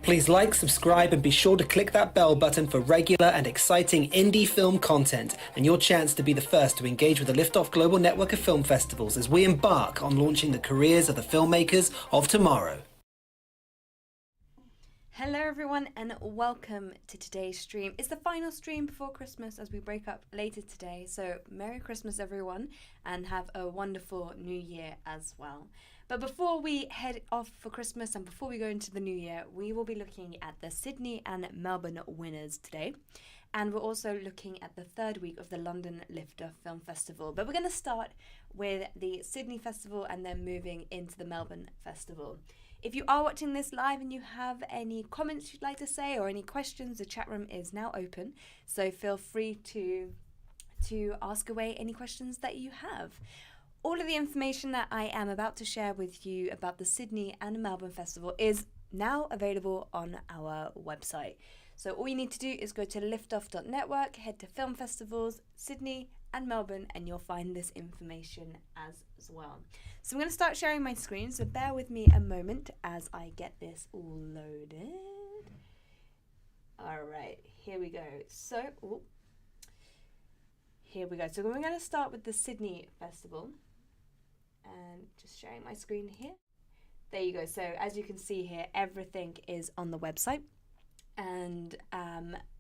Please like, subscribe, and be sure to click that bell button for regular and exciting indie film content and your chance to be the first to engage with the Liftoff Global Network of Film Festivals as we embark on launching the careers of the filmmakers of tomorrow. Hello everyone and welcome to today's stream. It's the final stream before Christmas as we break up later today, so Merry Christmas everyone and have a wonderful New Year as well. But before we head off for Christmas and before we go into the New Year, we will be looking at the Sydney and Melbourne winners today. And we're also looking at the third week of the London Liftoff Film Festival. But we're going to start with the Sydney Festival and then moving into the Melbourne Festival. If you are watching this live and you have any comments you'd like to say or any questions, the chat room is now open. So feel free to ask away any questions that you have. All of the information that I am about to share with you about the Sydney and Melbourne Festival is now available on our website. So all you need to do is go to liftoff.network, head to Film Festivals, Sydney and Melbourne, and you'll find this information as well. So I'm going to start sharing my screen, so bear with me a moment as I get this all loaded. All right, here we go. So we're going to start with the Sydney Festival. And just sharing my screen here. There you go. So as you can see here, everything is on the website. And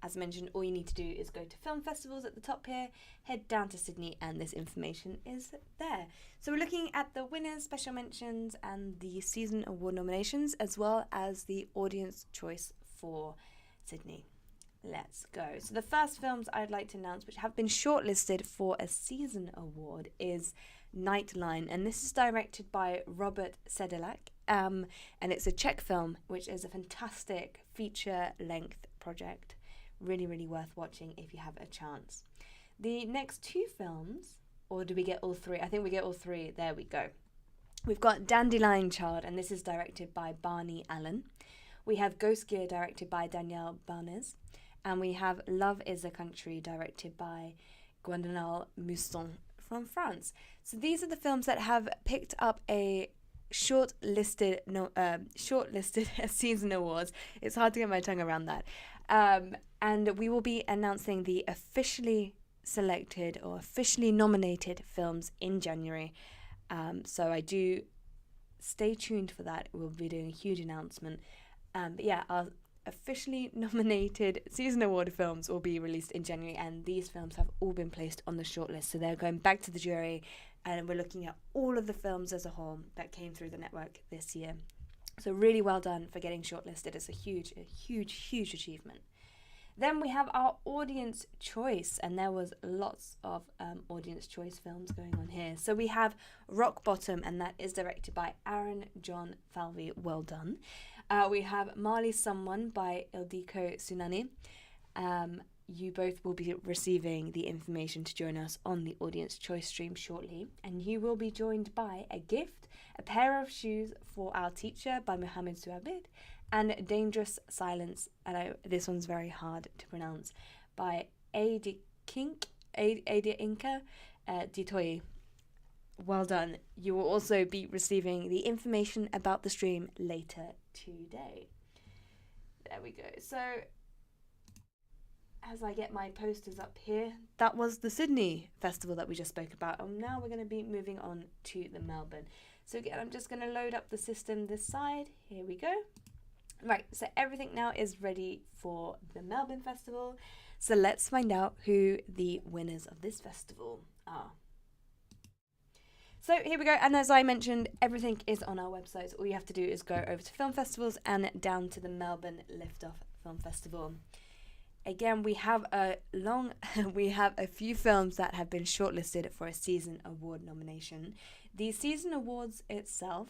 as mentioned, all you need to do is go to Film Festivals at the top here, head down to Sydney, and this information is there. So we're looking at the winners, special mentions, and the season award nominations, as well as the audience choice for Sydney. Let's go. So the first films I'd like to announce, which have been shortlisted for a season award, is Nightline, and this is directed by Robert Sedlak, and it's a Czech film, which is a fantastic feature-length project. Really, really worth watching if you have a chance. The next two films, or do we get all three? I think we get all three. There we go. We've got Dandelion Child, and this is directed by Barney Allen. We have Ghost Gear, directed by Danielle Barnes, and we have Love is a Country, directed by Gwendoline Mouston from France. So these are the films that have picked up a shortlisted season awards. It's hard to get my tongue around that. And we will be announcing the officially selected or officially nominated films in January. So I do stay tuned for that. We'll be doing a huge announcement. But yeah, our officially nominated season award films will be released in January, and these films have all been placed on the shortlist. So they're going back to the jury, and we're looking at all of the films as a whole that came through the network this year. So really well done for getting shortlisted. It's a huge achievement. Then we have our audience choice, and there was lots of audience choice films going on here. So we have Rock Bottom, and that is directed by Aaron John Falvey. Well done. We have Marley Someone by Ildiko Tsunani. You both will be receiving the information to join us on the audience choice stream shortly, and you will be joined by A Gift, A Pair of Shoes for Our Teacher by Mohammed Suabid, and Dangerous Silence, and this one's very hard to pronounce, by Ada Inka Ditoyi. Well done. You will also be receiving the information about the stream later today. There we go. So as I get my posters up here, that was the Sydney Festival that we just spoke about, and now we're going to be moving on to the Melbourne. So again, I'm just going to load up the system this side. Here we go. Right, so everything now is ready for the Melbourne Festival. So let's find out who the winners of this festival are. So here we go, and as I mentioned, everything is on our website. So all you have to do is go over to Film Festivals and down to the Melbourne Liftoff Film Festival. Again, we have a few films that have been shortlisted for a season award nomination. The season awards itself,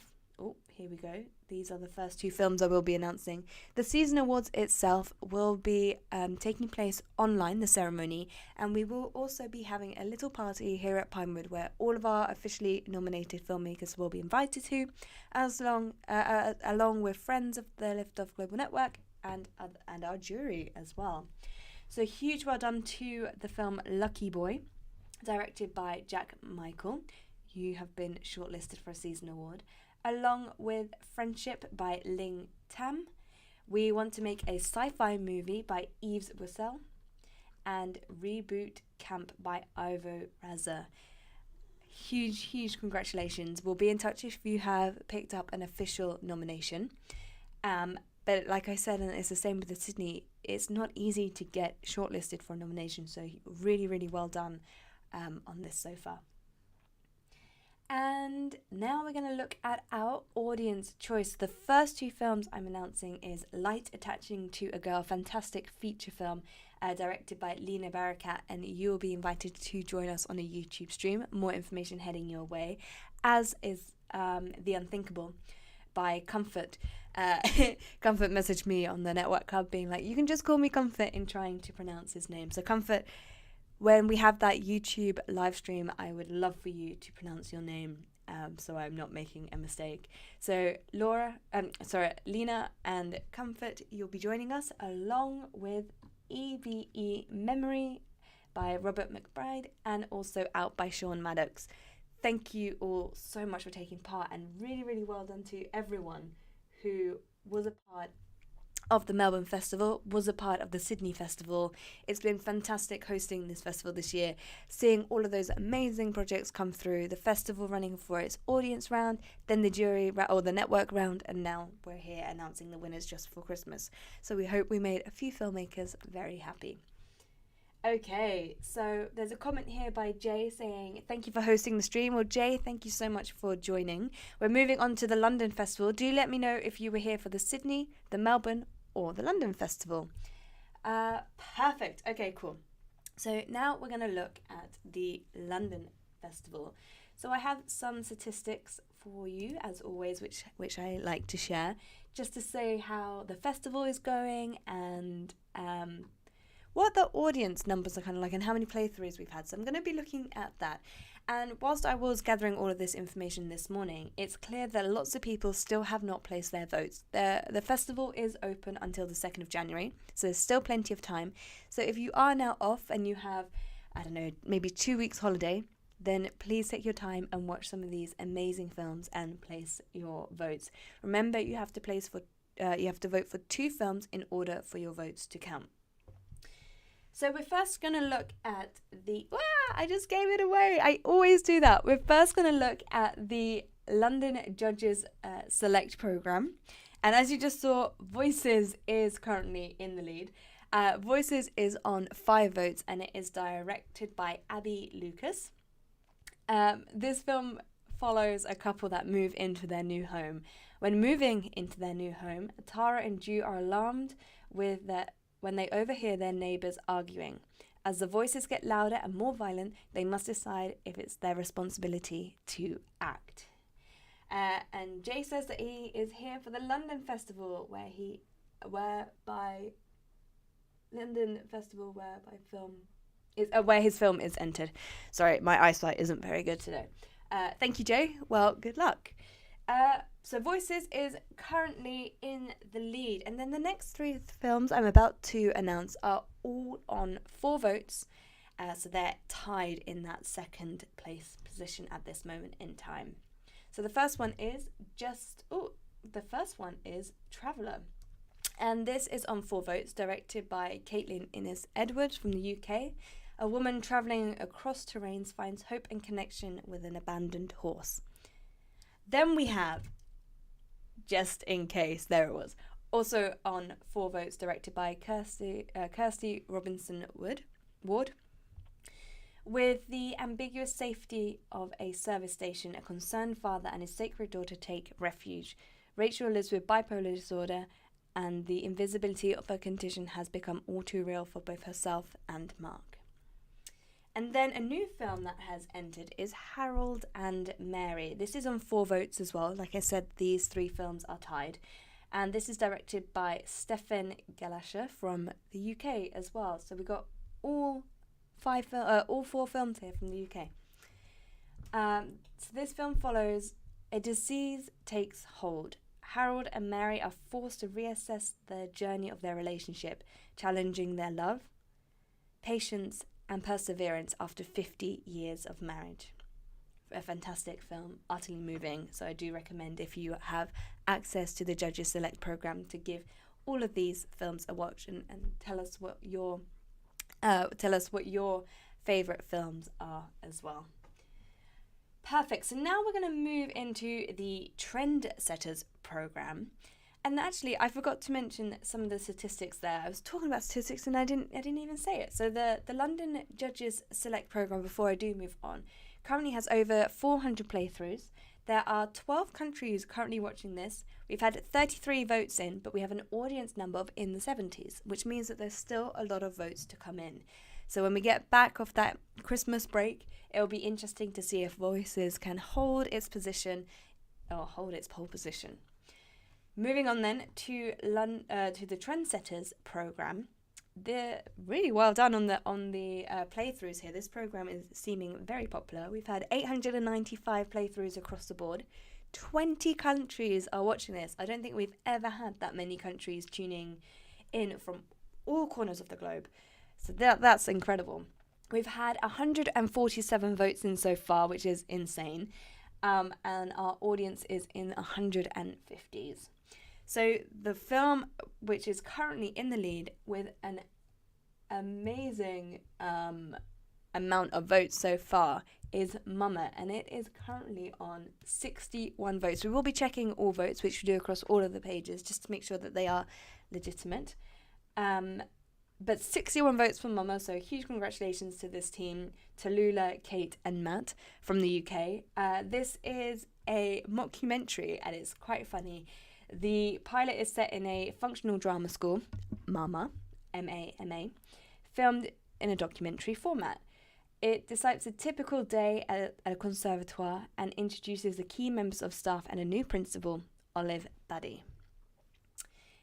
here we go. These are the first two films I will be announcing. The season awards itself will be taking place online, the ceremony, and we will also be having a little party here at Pinewood where all of our officially nominated filmmakers will be invited to, along with friends of the Liftoff Global Network and our jury as well. So huge well done to the film Lucky Boy, directed by Jack Michael. You have been shortlisted for a season award, along with Friendship by Ling Tam. We want to make a sci-fi movie by Yves Bussell and Reboot Camp by Ivo Raza. Huge congratulations. We'll be in touch if you have picked up an official nomination. But like I said, and it's the same with the Sydney, it's not easy to get shortlisted for a nomination, so really well done on this so far. And now we're going to look at our audience choice. The first two films I'm announcing is Light Attaching to a Girl, fantastic feature film directed by Lena Barakat, and you will be invited to join us on a YouTube stream. More information heading your way, as is The Unthinkable by Comfort. Comfort messaged me on the Network Club being like, you can just call me Comfort in trying to pronounce his name. So Comfort, when we have that YouTube live stream, I would love for you to pronounce your name so I'm not making a mistake. So Lena and Comfort, you'll be joining us along with EVE Memory by Robert McBride and also Out by Sean Maddox. Thank you all so much for taking part, and really well done to everyone who was a part of the Melbourne Festival, was a part of the Sydney Festival. It's been fantastic hosting this festival this year, seeing all of those amazing projects come through, the festival running for its audience round, then the jury or the network round, and now we're here announcing the winners just for Christmas. So we hope we made a few filmmakers very happy. Okay, so there's a comment here by Jay saying, thank you for hosting the stream. Well, Jay, thank you so much for joining. We're moving on to the London Festival. Do let me know if you were here for the Sydney, the Melbourne, or the London Festival. Perfect. Okay, cool. So now we're going to look at the London Festival. So I have some statistics for you, as always, which I like to share, just to say how the festival is going and what the audience numbers are kind of like and how many playthroughs we've had. So I'm going to be looking at that. And whilst I was gathering all of this information this morning, it's clear that lots of people still have not placed their votes. The festival is open until the 2nd of January, so there's still plenty of time. So if you are now off and you have, I don't know, maybe 2 weeks holiday, then please take your time and watch some of these amazing films and place your votes. Remember, you have to vote for 2 films in order for your votes to count. So we're first going to look at I just gave it away. I always do that. We're first going to look at the London Judges Select Programme. And as you just saw, Voices is currently in the lead. Voices is on 5 votes and it is directed by Abby Lucas. This film follows a couple that move into their new home. When moving into their new home, Tara and Ju are alarmed when they overhear their neighbours arguing. As the voices get louder and more violent, they must decide if it's their responsibility to act. And Jay says that he is here for the London Festival, where his film is entered. Sorry, my eyesight isn't very good today. Thank you, Jay. Well, good luck. So Voices is currently in the lead. And then the next 3 films I'm about to announce are all on 4 votes. So they're tied in that second place position at this moment in time. So the first one is Traveller. And this is on 4 votes, directed by Caitlin Innes Edwards from the UK. A woman travelling across terrains finds hope and connection with an abandoned horse. Then we have Just in Case, there it was, also on 4 votes, directed by Kirsty Robinson Ward. With the ambiguous safety of a service station, a concerned father and his sacred daughter take refuge. Rachel lives with bipolar disorder, and the invisibility of her condition has become all too real for both herself and Mark. And then a new film that has entered is Harold and Mary. This is on 4 votes as well. Like I said, these 3 films are tied. And this is directed by Stefan Galasha from the UK as well. So we got all 4 films here from the UK. So this film follows a disease takes hold. Harold and Mary are forced to reassess the journey of their relationship, challenging their love, patience, and perseverance after 50 years of marriage. A fantastic film, utterly moving, so I do recommend, if you have access to the Judges Select programme, to give all of these films a watch and tell us what your favorite films are as well. Perfect. So now we're going to move into the Trendsetters program. And actually, I forgot to mention some of the statistics there. I was talking about statistics and I didn't even say it. So the London Judges Select program, before I do move on, currently has over 400 playthroughs. There are 12 countries currently watching this. We've had 33 votes in, but we have an audience number of in the 70s, which means that there's still a lot of votes to come in. So when we get back off that Christmas break, it'll be interesting to see if Voices can hold its position or hold its pole position. Moving on then to the Trendsetters program. They're really well done on the playthroughs here. This program is seeming very popular. We've had 895 playthroughs across the board. 20 countries are watching this. I don't think we've ever had that many countries tuning in from all corners of the globe. So that's incredible. We've had 147 votes in so far, which is insane. And our audience is in 150s. So the film, which is currently in the lead with an amazing amount of votes so far, is Mama, and it is currently on 61 votes. We will be checking all votes, which we do across all of the pages, just to make sure that they are legitimate. But 61 votes for Mama, so huge congratulations to this team, to Lula, Kate and Matt from the UK. This is a mockumentary and it's quite funny. The pilot is set in a functional drama school, Mama, M-A-M-A, filmed in a documentary format. It describes a typical day at a conservatoire and introduces the key members of staff and a new principal, Olive Buddy.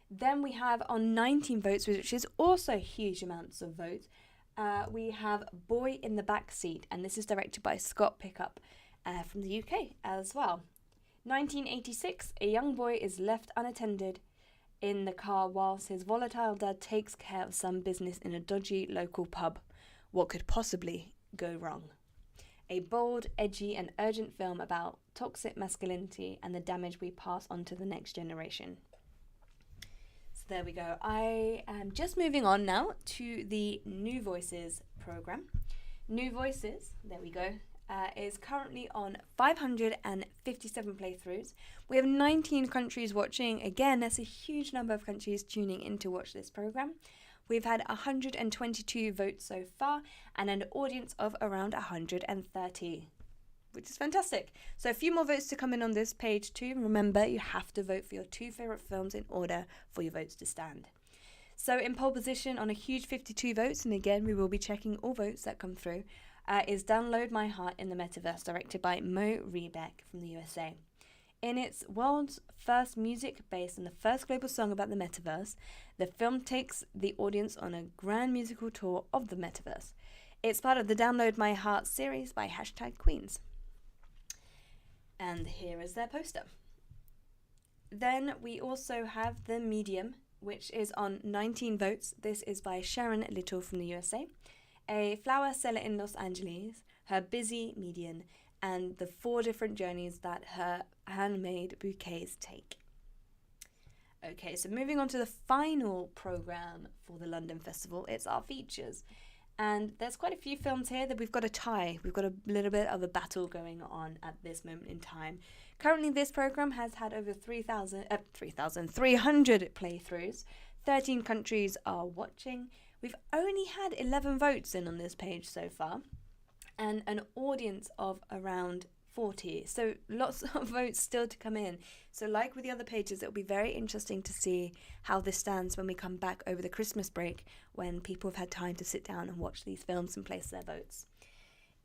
Then we have on 19 votes, which is also huge amounts of votes, we have Boy in the Backseat, and this is directed by Scott Pickup from the UK as well. 1986, a young boy is left unattended in the car whilst his volatile dad takes care of some business in a dodgy local pub. What could possibly go wrong? A bold, edgy and urgent film about toxic masculinity and the damage we pass on to the next generation. There we go. I am just moving on now to the New Voices program. New Voices, there we go, is currently on 557 playthroughs. We have 19 countries watching. Again, that's a huge number of countries tuning in to watch this program. We've had 122 votes so far and an audience of around 130. Which is fantastic. So a few more votes to come in on this page too. Remember, you have to vote for your 2 favourite films in order for your votes to stand. So in pole position on a huge 52 votes, and again, we will be checking all votes that come through, is Download My Heart in the Metaverse, directed by Mo Rebeck from the USA. In its world's first music based on the first global song about the metaverse, the film takes the audience on a grand musical tour of the metaverse. It's part of the Download My Heart series by #Queens. And here is their poster. Then we also have The Medium, which is on 19 votes. This is by Sharon Little from the USA. A flower seller in Los Angeles, her busy median, and the 4 different journeys that her handmade bouquets take. Okay, so moving on to the final program for the London Festival, it's our features. And there's quite a few films here that we've got a tie. We've got a little bit of a battle going on at this moment in time. Currently, this program has had over 300 playthroughs. 13 countries are watching. We've only had 11 votes in on this page so far, and an audience of around 40. So lots of votes still to come in. So like with the other pages, it'll be very interesting to see how this stands when we come back over the Christmas break, when people have had time to sit down and watch these films and place their votes.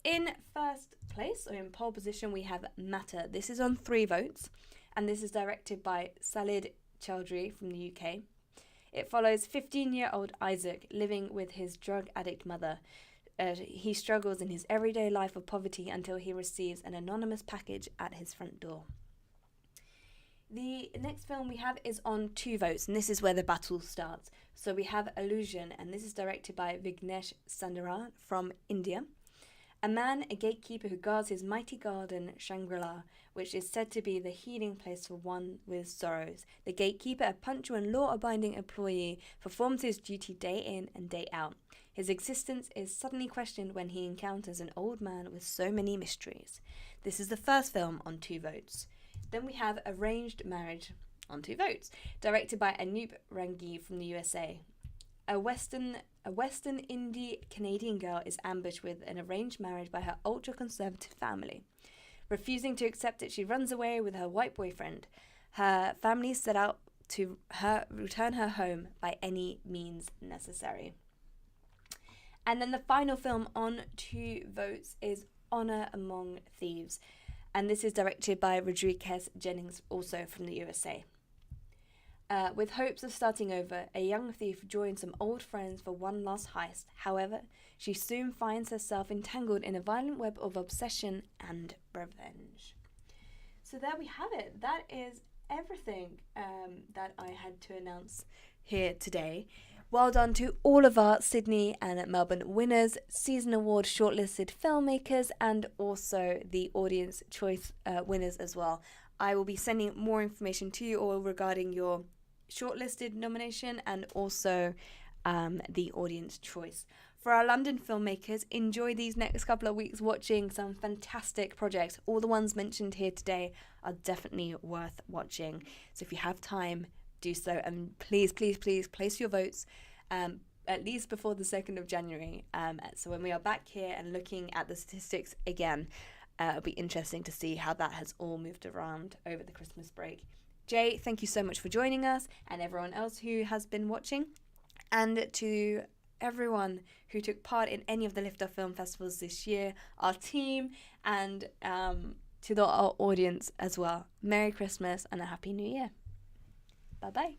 In first place, or in pole position, we have Matter. This is on 3 votes, and this is directed by Salid Chowdhury from the UK. It follows 15-year-old Isaac living with his drug addict mother. He struggles in his everyday life of poverty until he receives an anonymous package at his front door. The next film we have is on 2 votes, and this is where the battle starts. So we have Illusion, and this is directed by Vignesh Sundaram from India. A man, a gatekeeper who guards his mighty garden, Shangri-La, which is said to be the healing place for one with sorrows. The gatekeeper, a punctual and law-abiding employee, performs his duty day in and day out. His existence is suddenly questioned when he encounters an old man with so many mysteries. This is the first film on 2 votes. Then we have Arranged Marriage on 2 votes, directed by Anoop Rangi from the USA. A Western indie Canadian girl is ambushed with an arranged marriage by her ultra-conservative family. Refusing to accept it, she runs away with her white boyfriend. Her family set out to return her home by any means necessary. And then the final film on 2 votes is Honor Among Thieves, and this is directed by Rodriguez Jennings, also from the USA. With hopes of starting over, a young thief joins some old friends for one last heist. However, she soon finds herself entangled in a violent web of obsession and revenge. So there we have it. That is everything that I had to announce here today. Well done to all of our Sydney and Melbourne winners, Season Award shortlisted filmmakers, and also the Audience Choice winners as well. I will be sending more information to you all regarding your shortlisted nomination and also the Audience Choice. For our London filmmakers, enjoy these next couple of weeks watching some fantastic projects. All the ones mentioned here today are definitely worth watching. So if you have time, do so. And please, please, please place your votes at least before the 2nd of January. So when we are back here and looking at the statistics again, it'll be interesting to see how that has all moved around over the Christmas break. Jay, thank you so much for joining us, and everyone else who has been watching. And to everyone who took part in any of the Lift Off Film Festivals this year, our team, and to our audience as well. Merry Christmas and a Happy New Year. Bye-bye.